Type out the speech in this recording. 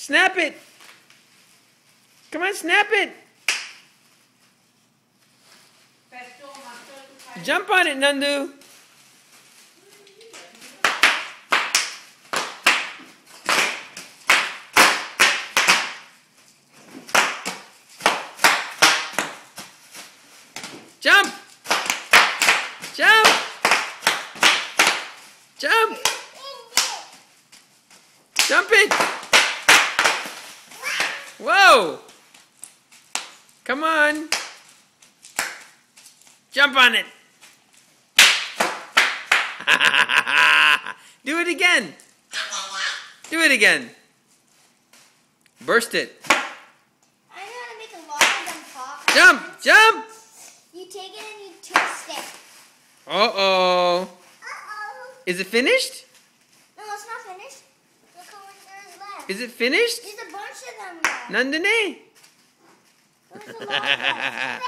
Snap it. Come on, snap it. Jump on it, Nandu. Jump. Jump. Jump. Jump it. Whoa. Come on. Jump on it. Do it again. Do it again. Burst it. I know how to make a lot of them pop. Jump. Jump. You take it and you twist it. Uh-oh. Uh-oh. Is it finished? No, it's not finished. Look how much there is left. Is it finished? There's a bunch of them left. Nandune. There's a lot left.